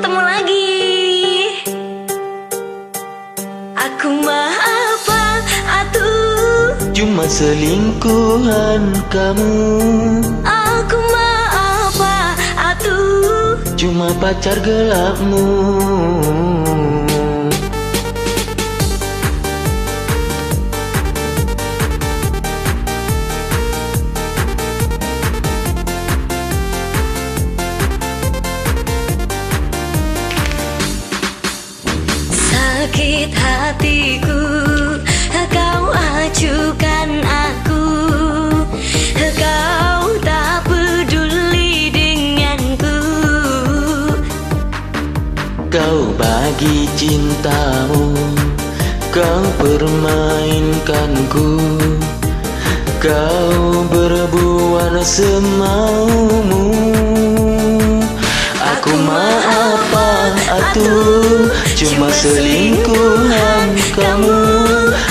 ketemu lagi. Aku mah apa atuh? Cuma selingkuhan kamu. Aku mah apa atuh? Cuma pacar gelapmu. Sakit hatiku, kau acuhkan aku. Kau tak peduli denganku. Kau bagi cintamu, kau permainkanku. Kau berbuat semaumu. Aku mah apa atuh? Cuma selingkuhan kamu.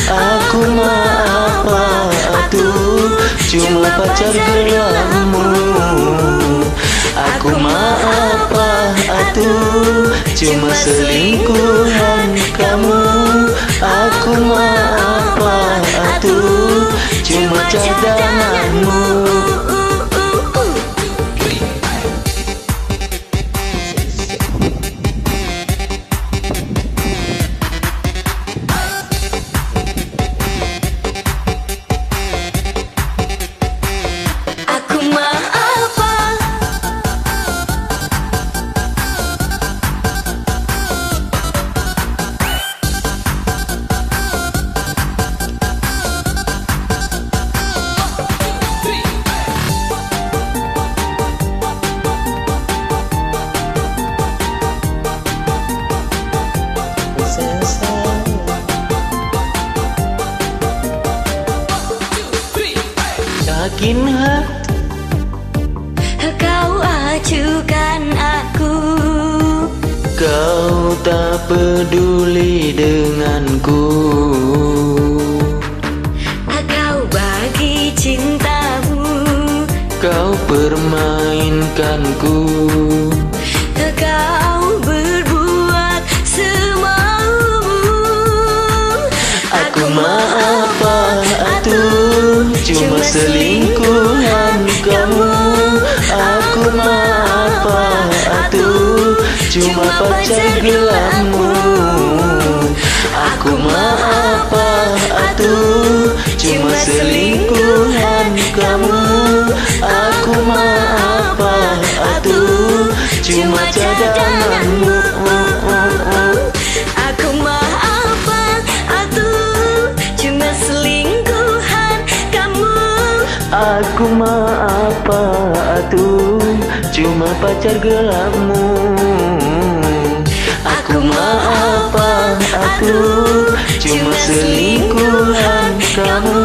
Aku mah apa atuh? Cuma pacar gelapmu. Aku mah apa atuh? Cuma selingkuhan kamu. Aku mah apa atuh? Cuma cadanganmu. Yakin kau acuhkan aku. Kau tak peduli denganku. Kau bagi cintamu. Kau permainkanku. Kau berbuat semaumu. Aku mah apa atuh? Cuma selingkuhan kamu. Aku mah apa atuh? Cuma pacar gelapmu. Aku mah apa atuh? Cuma selingkuhan kamu. Aku mah apa atuh? Cuma cadanganmu. Aku mah apa atuh? Cuma selingkuhan kamu. Aku mah apa atuh? Cuma pacar gelapmu. Aku mah apa atuh? Cuma selingkuhan kamu.